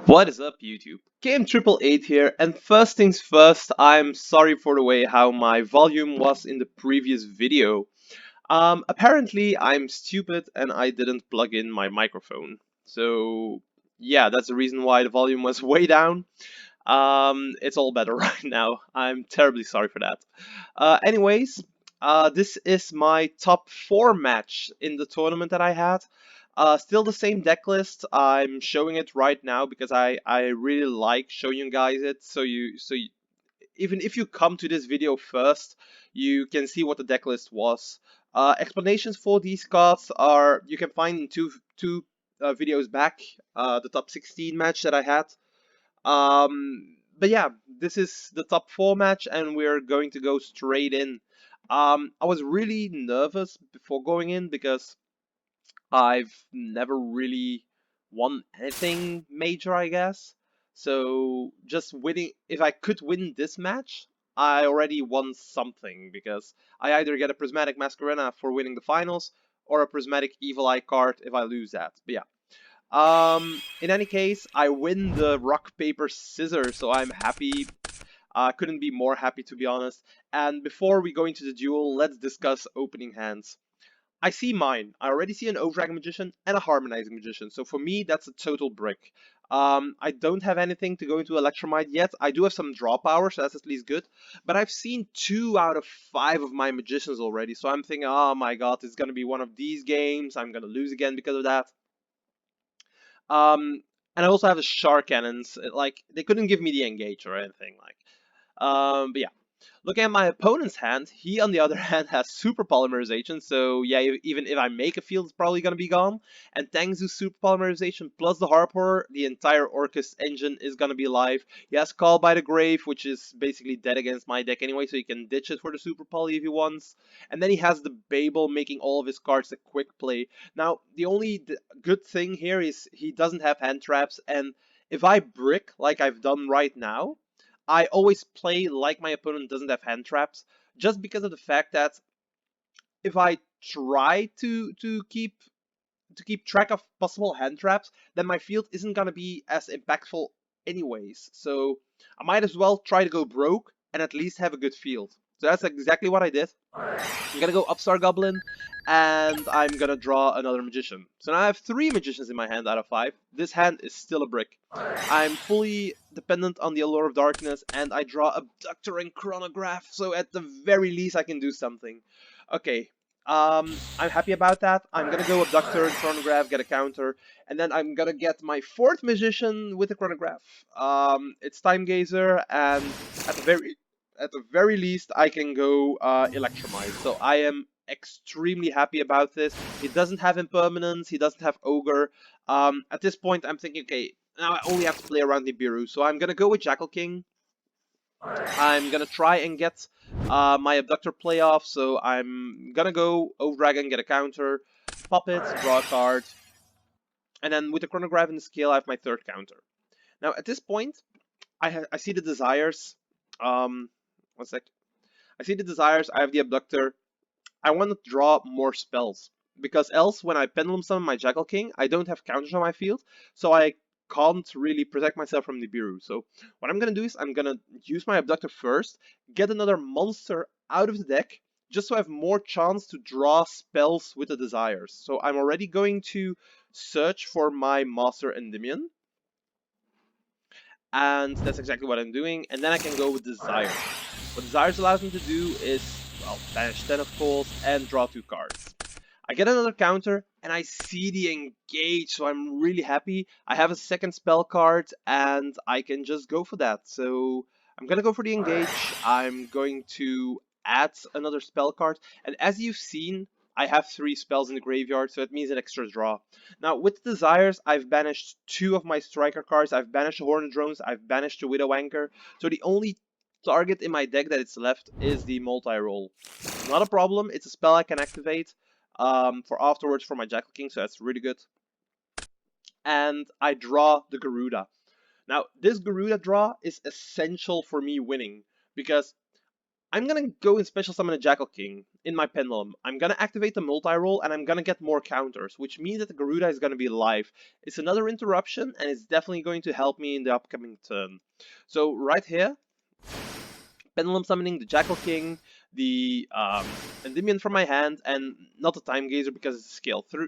What is up, YouTube? Game888 here, and first things first, I'm sorry for the way how my volume was in the previous video. Apparently I'm stupid and I didn't plug in my microphone. So yeah, that's the reason why the volume was way down. It's all better right now. I'm terribly sorry for that. Anyways, this is my top 4 match in the tournament that I had. Still the same deck list. I'm showing it right now because I really like showing you guys it. Even if you come to this video first, you can see what the deck list was. Explanations for these cards are you can find in two videos back. The top 16 match that I had. But yeah, this is the top 4 match, and we're going to go straight in. I was really nervous before going in because I've never really won anything major, I guess. So just winning, if I could win this match, I already won something because I either get a Prismatic Masquerena for winning the finals or a Prismatic Evil Eye card if I lose that. But yeah. In any case, I win the rock, paper, scissors, so I'm happy. Couldn't be more happy, to be honest. And before we go into the duel, let's discuss opening hands. I see mine. I already see an Overdragon Magician and a Harmonizing Magician. So for me, that's a total brick. I don't have anything to go into Electromite yet. I do have some draw power, so that's at least good. But I've seen 2 out of 5 of my Magicians already. So I'm thinking, oh my god, it's going to be one of these games. I'm going to lose again because of that. And I also have the Shark Cannons. Like, they couldn't give me the Engage or anything. But yeah. Looking at my opponent's hand, he on the other hand has super polymerization, so yeah, even if I make a field, it's probably gonna be gone. And thanks to super polymerization plus the Harp Horror, the entire Orcust engine is gonna be alive. He has Call by the Grave, which is basically dead against my deck anyway, so he can ditch it for the super poly if he wants. And then he has the Babel, making all of his cards a quick play. Now, the only good thing here is he doesn't have hand traps, and if I brick like I've done right now, I always play like my opponent doesn't have hand traps, just because of the fact that if I try to keep track of possible hand traps, then my field isn't gonna be as impactful anyways. So I might as well try to go broke and at least have a good field. So that's exactly what I did. I'm gonna go Upstart Goblin, and I'm gonna draw another Magician. So now I have 3 Magicians in my hand out of 5. This hand is still a brick. I'm fully dependent on the Allure of Darkness, and I draw Abductor and Chronograph, so at the very least I can do something. Okay, I'm happy about that. I'm gonna go Abductor and Chronograph, get a counter, and then I'm gonna get my 4th Magician with a Chronograph. It's Time Gazer, and at the very least, I can go Electromite. So I am extremely happy about this. He doesn't have Impermanence, he doesn't have Ogre. At this point, I'm thinking, okay, now I only have to play around Nibiru. So I'm gonna go with Jackal King. I'm gonna try and get my Abductor playoff. So I'm gonna go Overdragon, get a counter, pop it, draw a card. And then with the Chronograph and the Scale, I have my 3rd counter. Now at this point, I see the Desires. One sec. I see the Desires, I have the Abductor. I want to draw more spells. Because else, when I Pendulum summon my Jackal King, I don't have counters on my field, so I can't really protect myself from Nibiru. So what I'm going to do is I'm going to use my Abductor first, get another monster out of the deck, just so I have more chance to draw spells with the Desires. So I'm already going to search for my Master Endymion. And that's exactly what I'm doing. And then I can go with Desires. What Desires allows me to do is, well, banish 10 of course, and draw 2 cards. I get another counter, and I see the Engage, so I'm really happy. I have a 2nd spell card, and I can just go for that. So I'm gonna go for the Engage. I'm going to add another spell card, and as you've seen, I have 3 spells in the graveyard, so it means an extra draw. Now, with Desires, I've banished 2 of my striker cards. I've banished the Hornet Drones, I've banished the Widow Anchor. So the only target in my deck that it's left is the multi-roll. Not a problem, it's a spell I can activate for afterwards for my Jackal King, so that's really good. And I draw the Garuda. Now, this Garuda draw is essential for me winning, because I'm gonna go and special summon a Jackal King in my Pendulum. I'm gonna activate the multi-roll and I'm gonna get more counters, which means that the Garuda is gonna be alive. It's another interruption and it's definitely going to help me in the upcoming turn. So right here, Pendulum summoning the Jackal King, the Endymion from my hand, and not the Time Gazer because it's scale 3,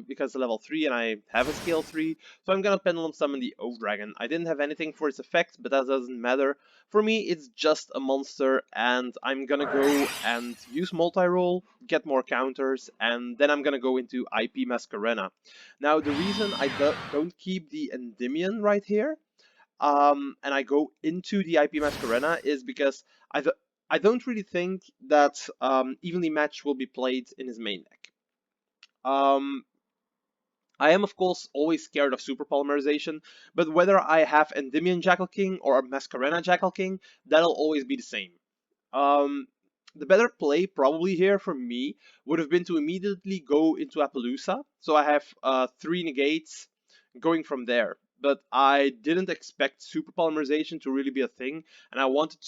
because it's level 3 and I have a scale 3. So I'm gonna Pendulum summon the Oak Dragon. I didn't have anything for its effect, but that doesn't matter. For me, it's just a monster, and I'm gonna go and use multi-roll, get more counters, and then I'm gonna go into IP Masquerena. Now, the reason I don't keep the Endymion right here and I go into the IP Masquerena is because I don't really think that Evenly Match will be played in his main deck. I am of course always scared of super polymerization, but whether I have Endymion Jackal King or Masquerena Jackal King, that'll always be the same. Um, the better play probably here for me would have been to immediately go into Appaloosa, so I have 3 negates going from there. But I didn't expect super polymerization to really be a thing, and I wanted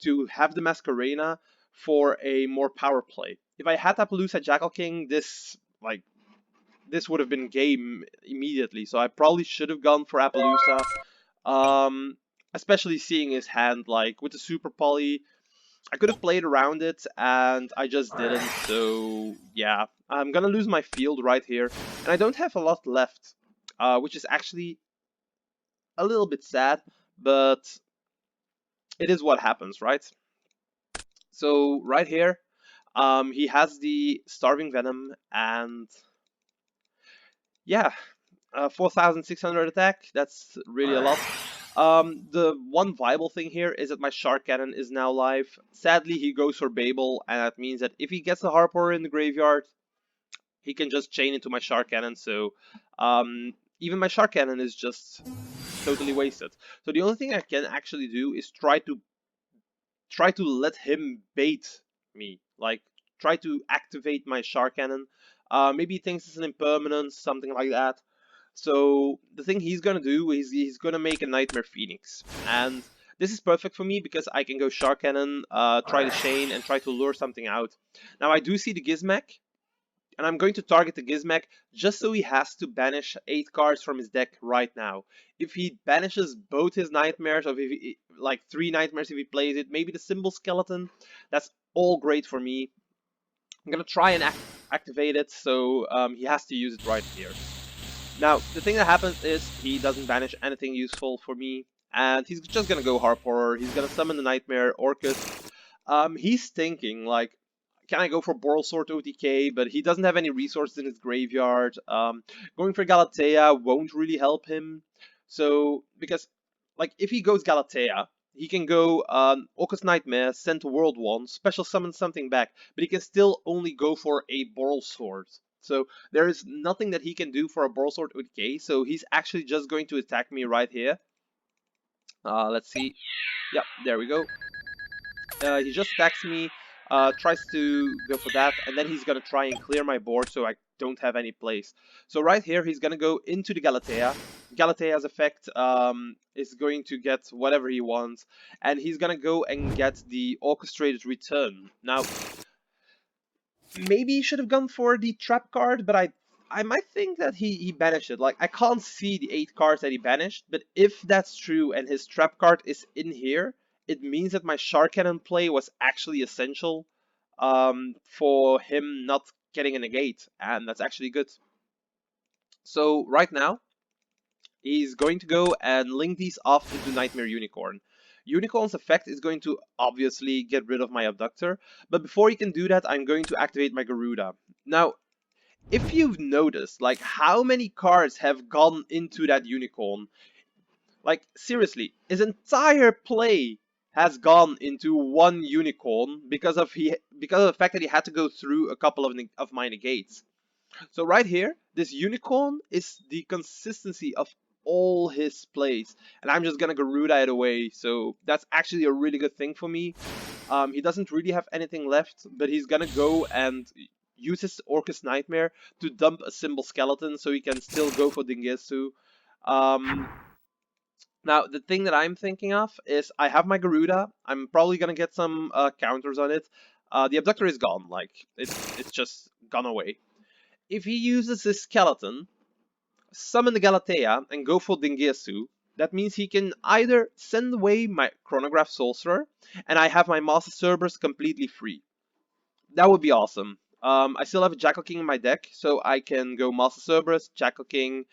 to have the Masquerena for a more power play. If I had Appaloosa Jackal King, this would have been game immediately. So I probably should have gone for Appaloosa, um, especially seeing his hand like with the super poly. I could have played around it, and I just didn't. So yeah, I'm gonna lose my field right here, and I don't have a lot left, which is actually a little bit sad, but it is what happens, right? So right here, he has the Starving Venom, and yeah, 4,600 attack. That's really a lot. The one viable thing here is that my Shark Cannon is now live. Sadly, he goes for Babel, and that means that if he gets a Harper in the graveyard, he can just chain into my Shark Cannon. So even my Shark Cannon is just totally wasted. So the only thing I can actually do is try to let him bait me. Like try to activate my Shark Cannon. Maybe he thinks it's an impermanence, something like that. So the thing he's gonna do is he's gonna make a Nightmare Phoenix, and this is perfect for me because I can go Shark Cannon, try the Chain, and try to lure something out. Now I do see the Gizmek, and I'm going to target the Gizmek just so he has to banish 8 cards from his deck right now. If he banishes both his Nightmares, or if he, like 3 Nightmares if he plays it, maybe the Symbol Skeleton, that's all great for me. I'm gonna try and activate it, so he has to use it right here. Now, the thing that happens is he doesn't banish anything useful for me, and he's just gonna go Harp Horror, he's gonna summon the Nightmare, Orcust. He's thinking, like, can I go for Boral Sword OTK, but he doesn't have any resources in his graveyard. Going for Galatea won't really help him. So, because, like, if he goes Galatea, he can go Orcust Nightmare, send to World 1, special summon something back, but he can still only go for a Boral Sword. So there is nothing that he can do for a Boral Sword OTK, so he's actually just going to attack me right here. Let's see. Yep, there we go. He just attacks me, tries to go for that, and then he's gonna try and clear my board so I don't have any place. So right here, he's gonna go into the Galatea. Galatea's effect is going to get whatever he wants, and he's gonna go and get the Orchestrated Return. Now, maybe he should have gone for the trap card, but I might think that he banished it. Like, I can't see the 8 cards that he banished, but if that's true and his trap card is in here, it means that my Shark Cannon play was actually essential for him not getting a negate, and that's actually good. So right now, he's going to go and link these off into Nightmare Unicorn. Unicorn's effect is going to obviously get rid of my Abductor, but before he can do that, I'm going to activate my Garuda. Now, if you've noticed, like, how many cards have gone into that Unicorn? Like, seriously, his entire play has gone into one Unicorn because of the fact that he had to go through a couple of my negates. So right here, this Unicorn is the consistency of all his plays, and I'm just gonna Garuda it away, so that's actually a really good thing for me. He doesn't really have anything left, but he's gonna go and use his Orcust Nightmare to dump a Symbol Skeleton so he can still go for Dingetsu. Now, the thing that I'm thinking of is I have my Garuda. I'm probably gonna get some counters on it. The Abductor is gone, like it's just gone away. If he uses his skeleton, summon the Galatea, and go for Dingesu, that means he can either send away my Chronograph Sorcerer, and I have my Master Cerberus completely free. That would be awesome. I still have a Jackal King in my deck, so I can go Master Cerberus, Jackal King,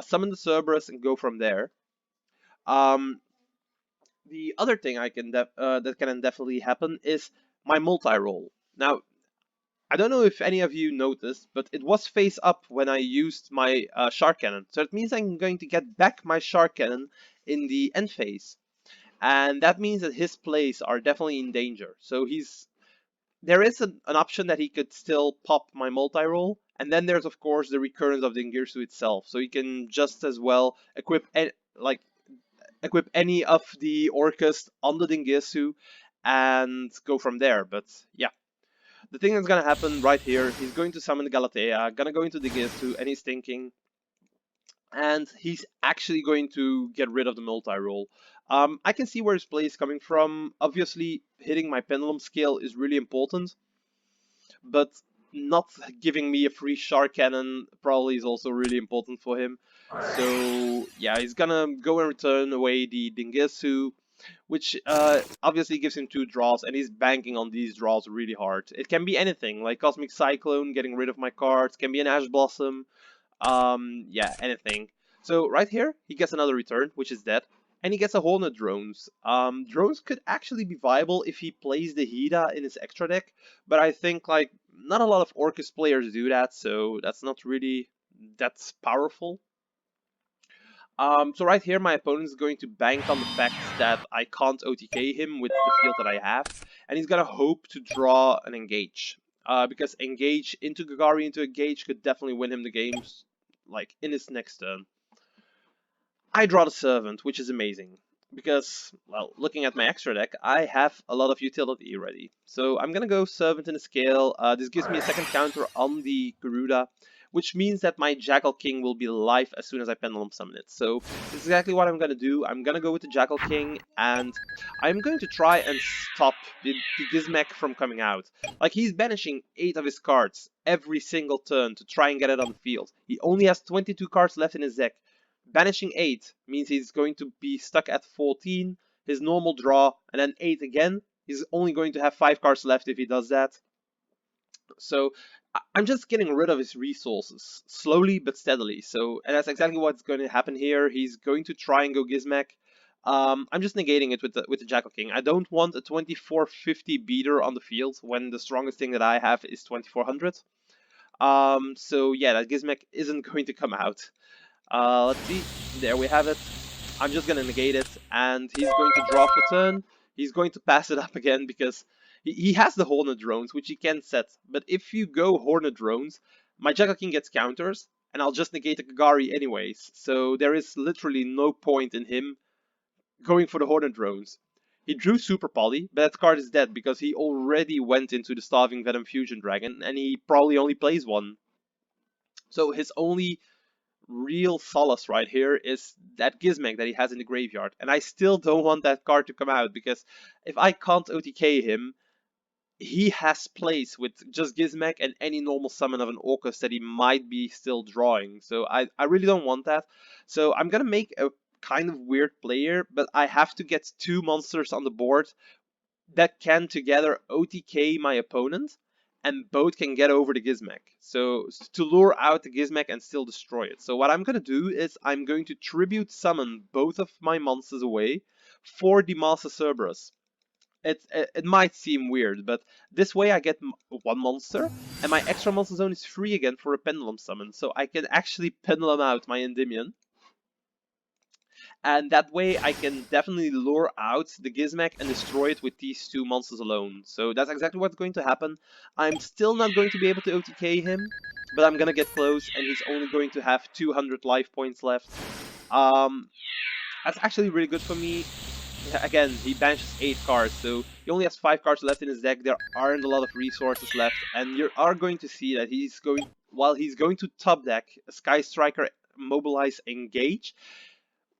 summon the Cerberus, and go from there. Um, the other thing that can definitely happen is my multi-roll. Now, I don't know if any of you noticed, but it was face up when I used my Shark Cannon. So it means I'm going to get back my Shark Cannon in the end phase. And that means that his plays are definitely in danger. So there is an option that he could still pop my multi-roll. And then there's of course the recurrence of the Ngirsu itself. So he can just as well equip any of the Orcust on the Dingisu and go from there. But yeah, the thing that's gonna happen right here, he's going to summon the Galatea, gonna go into Dingisu, and he's thinking, and he's actually going to get rid of the multi-roll. I can see where his play is coming from. Obviously, hitting my Pendulum scale is really important, but not giving me a free Shark Cannon probably is also really important for him. So yeah, he's gonna go and return away the Dingisu, which obviously gives him 2 draws, and he's banking on these draws really hard. It can be anything, like Cosmic Cyclone, getting rid of my cards, can be an Ash Blossom, yeah, anything. So right here, he gets another return, which is dead, and he gets a Hornet Drones. Drones could actually be viable if he plays the Hida in his extra deck, but I think like not a lot of Orcust players do that, so that's not really that powerful. So right here, my opponent is going to bank on the fact that I can't OTK him with the field that I have, and he's gonna hope to draw an engage. Because engage into Gagari into engage could definitely win him the games, like in his next turn. I draw the Servant, which is amazing. Because, well, looking at my extra deck, I have a lot of utility already. So I'm gonna go Servant in the scale. This gives me a second counter on the Garuda, which means that my Jackal King will be live as soon as I Pendulum Summon it. So this is exactly what I'm gonna do. I'm gonna go with the Jackal King, and I'm going to try and stop the Gizmek from coming out. Like, he's banishing 8 of his cards every single turn to try and get it on the field. He only has 22 cards left in his deck. Banishing 8 means he's going to be stuck at 14, his normal draw, and then 8 again. He's only going to have 5 cards left if he does that. So I'm just getting rid of his resources, slowly but steadily. So, and that's exactly what's going to happen here. He's going to try and go Gizmek. I'm just negating it with the Jackal King. I don't want a 2450 beater on the field when the strongest thing that I have is 2400. So yeah, that Gizmek isn't going to come out. Let's see. There we have it. I'm just gonna negate it, and he's going to draw for turn. He's going to pass it up again because he has the Hornet Drones, which he can set. But if you go Hornet Drones, my Jackal King gets counters, and I'll just negate the Kagari anyways. So there is literally no point in him going for the Hornet Drones. He drew Super Poly, but that card is dead because he already went into the Starving Venom Fusion Dragon, and he probably only plays one. So his only real solace right here is that Gizmek that he has in the graveyard. And I still don't want that card to come out, because if I can't OTK him, he has plays with just Gizmek and any normal summon of an Orcust that he might be still drawing. So I really don't want that. So I'm gonna make a kind of weird player, but I have to get 2 monsters on the board that can together OTK my opponent, and both can get over the Gizmek. So to lure out the Gizmek and still destroy it. So what I'm going to do is I'm going to tribute summon both of my monsters away for the Master Cerberus. It might seem weird, but this way I get 1 monster, and my extra monster zone is free again for a Pendulum summon. So I can actually Pendulum out my Endymion. And that way I can definitely lure out the Gizmek and destroy it with these 2 monsters alone. So that's exactly what's going to happen. I'm still not going to be able to OTK him, but I'm gonna get close, and he's only going to have 200 life points left. That's actually really good for me. Again, he banishes 8 cards, so he only has 5 cards left in his deck. There aren't a lot of resources left, and you are going to see that while he's going to top deck a Sky Striker, Mobilize, Engage,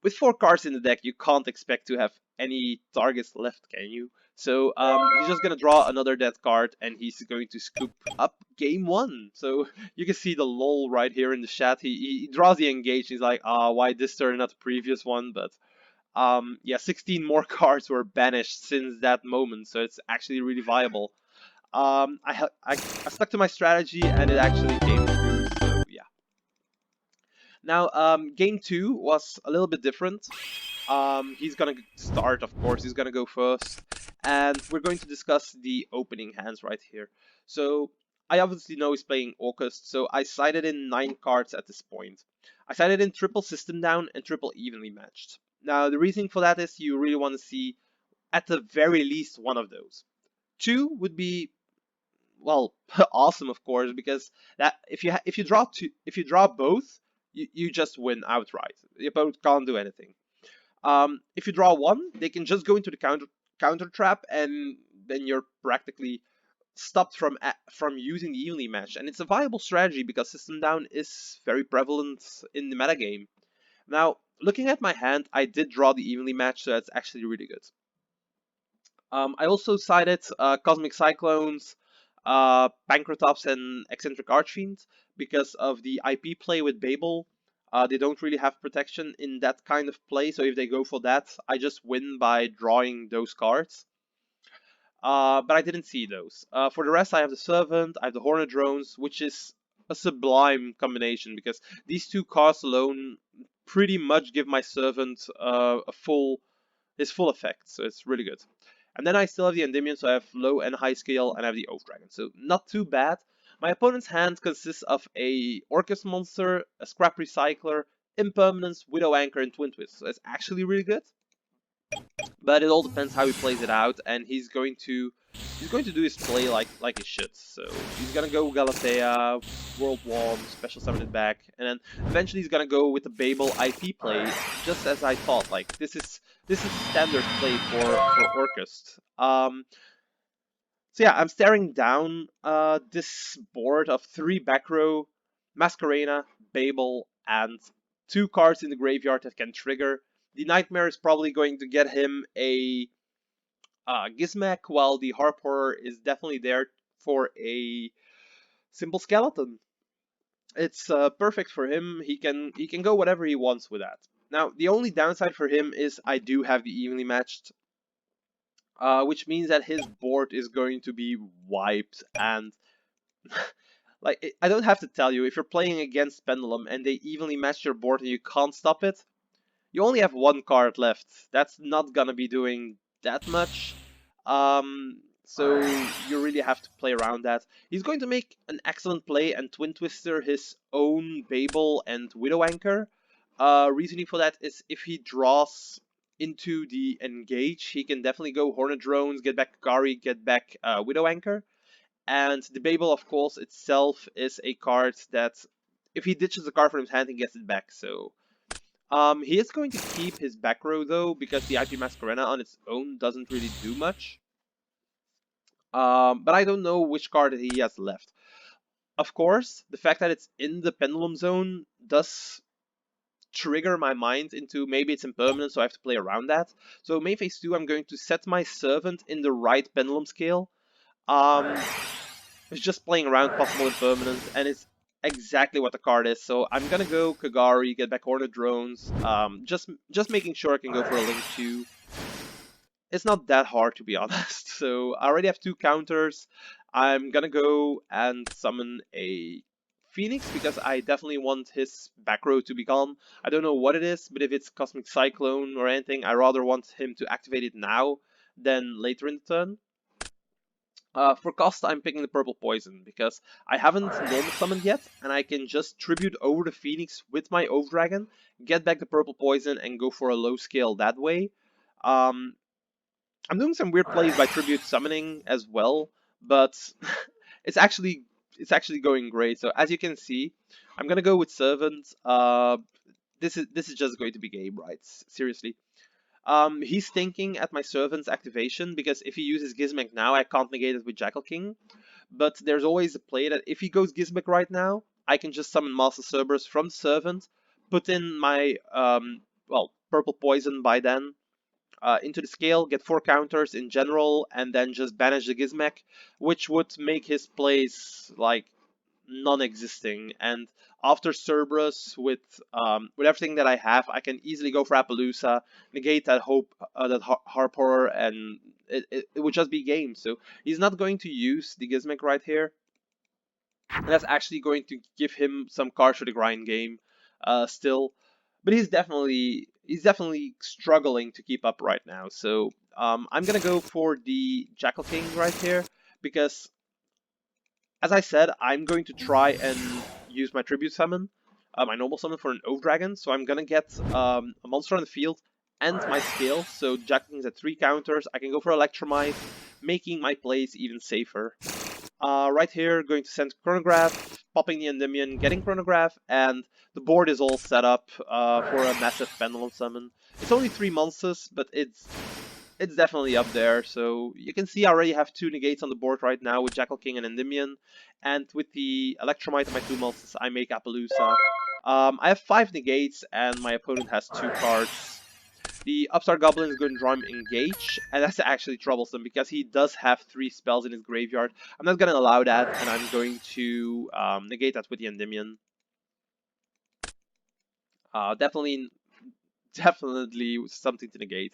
with 4 cards in the deck, you can't expect to have any targets left, can you? So he's just gonna draw another dead card, and he's going to scoop up game 1. So you can see the lol right here in the chat. He draws the engage. He's like, why this turn, not the previous one? But yeah, 16 more cards were banished since that moment, so it's actually really viable. I stuck to my strategy, and it actually came through. So yeah. Now, game 2 was a little bit different. He's gonna start, of course. He's gonna go first, and we're going to discuss the opening hands right here. So I obviously know he's playing Orcust, so I sided in 9 cards at this point. I sided in triple system down and triple evenly matched. Now the reasoning for that is you really want to see at the very least one of those. 2 would be, well, awesome, of course, because that if you draw two, if you draw both, you just win outright. The opponent can't do anything. If you draw 1, they can just go into the counter trap, and then you're practically stopped from using the evenly match. And it's a viable strategy because system down is very prevalent in the metagame. Now, looking at my hand, I did draw the evenly match, so that's actually really good. I also cited Cosmic Cyclones, Pancratops, and Eccentric Archfiend because of the IP play with Babel. They don't really have protection in that kind of play, so if they go for that, I just win by drawing those cards. But I didn't see those. For the rest, I have the Servant, I have the Hornet Drones, which is a sublime combination because these 2 cards alone pretty much give my Servant his full effect, so it's really good. And then I still have the Endymion, so I have low and high scale, and I have the Oath Dragon, so not too bad. My opponent's hand consists of a Orcust monster, a Scrap Recycler, Impermanence, Widow Anchor, and Twin Twist, so it's actually really good. But it all depends how he plays it out, and he's going to do his play like he should. So he's gonna go Galatea, World Warm, special summon it back, and then eventually he's gonna go with the Babel IP play, just as I thought. Like this is standard play for Orcust. So yeah, I'm staring down this board of 3 back row, Masquerena, Babel, and 2 cards in the graveyard that can trigger. The Nightmare is probably going to get him a Gizmek, while the Harp Horror is definitely there for a simple skeleton. It's perfect for him. He can go whatever he wants with that. Now the only downside for him is I do have the evenly matched, which means that his board is going to be wiped. And like I don't have to tell you, if you're playing against Pendulum and they evenly match your board and you can't stop it, you only have 1 card left. That's not gonna be doing that much. So you really have to play around that. He's going to make an excellent play and Twin Twister his own Babel and Widow Anchor. Reasoning for that is if he draws into the engage, he can definitely go Hornet Drones, get back Kagari, get back Widow Anchor. And the Babel, of course, itself is a card that if he ditches a card from his hand, he gets it back. So he is going to keep his back row though, because the IP Masquerena on its own doesn't really do much. But I don't know which card that he has left. Of course, the fact that it's in the Pendulum Zone does trigger my mind into maybe it's impermanent, so I have to play around that. So main phase 2, I'm going to set my Servant in the right Pendulum scale. It's just playing around possible impermanence, and it's exactly what the card is. So I'm gonna go Kagari, get back Hornet Drones, just making sure I can go for a Link 2. It's not that hard, to be honest. So I already have 2 counters. I'm gonna go and summon a Phoenix because I definitely want his back row to be gone. I don't know what it is, but if it's Cosmic Cyclone or anything, I rather want him to activate it now than later in the turn. For cost, I'm picking the Purple Poison because I haven't normal summoned yet, and I can just tribute over the Phoenix with my Oath Dragon, get back the Purple Poison, and go for a low scale that way. I'm doing some weird plays by tribute summoning as well, but it's actually going great. So as you can see, I'm gonna go with Servant. This is just going to be game, right? Seriously. He's thinking at my Servant's activation, because if he uses Gizmek now, I can't negate it with Jackal King. But there's always a play that if he goes Gizmek right now, I can just summon Master Cerberus from Servant, put in my well, purple poison by then. Into the scale, get 4 counters in general, and then just banish the Gizmek, which would make his plays like non-existing. And after Cerberus, with everything that I have, I can easily go for Appaloosa, negate that hope, that Harp Horror, and it would just be game. So he's not going to use the Gizmek right here, and that's actually going to give him some cards for the grind game, still. But he's definitely struggling to keep up right now. So I'm gonna go for the Jackal King right here because, as I said, I'm going to try and use my tribute summon, my normal summon for an Oath Dragon. So I'm gonna get a monster on the field and my scale. So Jackal King's at 3 counters. I can go for Electromite, making my plays even safer. Right here, going to send Chronograph, popping the Endymion, getting Chronograph, and the board is all set up for a massive Pendulum summon. It's only 3 monsters, but it's definitely up there. So you can see I already have 2 negates on the board right now with Jackal King and Endymion, and with the Electromite and my 2 monsters, I make Appaloosa. I have 5 negates, and my opponent has 2 cards. The Upstart Goblin is going to draw him Engage, and that's actually troublesome because he does have 3 spells in his graveyard. I'm not going to allow that, and I'm going to negate that with the Endymion. Definitely something to negate.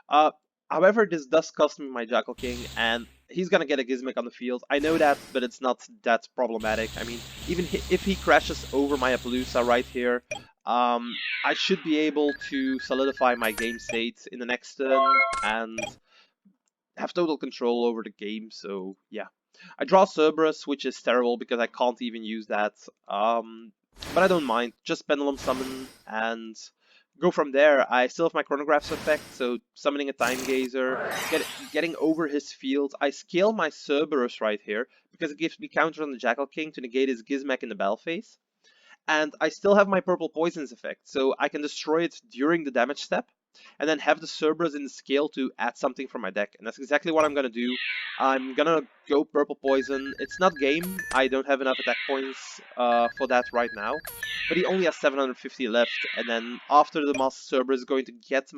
Uh, However, this does cost me my Jackal King, and he's gonna get a Gizmek on the field. I know that, but it's not that problematic. I mean, even if he crashes over my Appaloosa right here, I should be able to solidify my game state in the next turn and have total control over the game. So yeah, I draw Cerberus, which is terrible because I can't even use that. But I don't mind. Just Pendulum Summon and go from there. I still have my Chronograph's effect, so summoning a Time Gazer, getting over his field. I scale my Cerberus right here because it gives me counter on the Jackal King to negate his Gizmek in the battle phase. And I still have my Purple Poisons effect, so I can destroy it during the damage step, and then have the Cerberus in the scale to add something from my deck. And that's exactly what I'm gonna do. I'm gonna go Purple Poison. It's not game. I don't have enough attack points for that right now. But he only has 750 left, and then after the Master Cerberus is going to get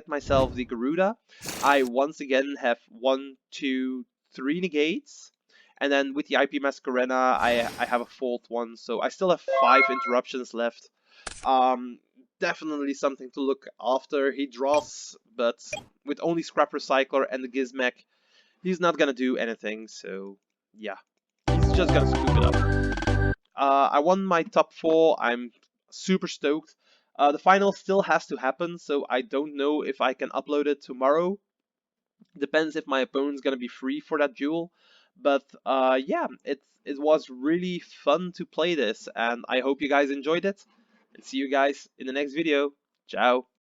myself the Garuda, I once again have 1, 2, 3 negates. And then with the IP Masquerena, I have a fourth one, so I still have 5 interruptions left. Definitely something to look after. He draws, but with only Scrap Recycler and the Gizmek, he's not gonna do anything, so yeah. He's just gonna scoop it up. I won my top 4, I'm super stoked. The final still has to happen, so I don't know if I can upload it tomorrow. Depends if my opponent's gonna be free for that duel. But yeah, it was really fun to play this, and I hope you guys enjoyed it. And see you guys in the next video. Ciao.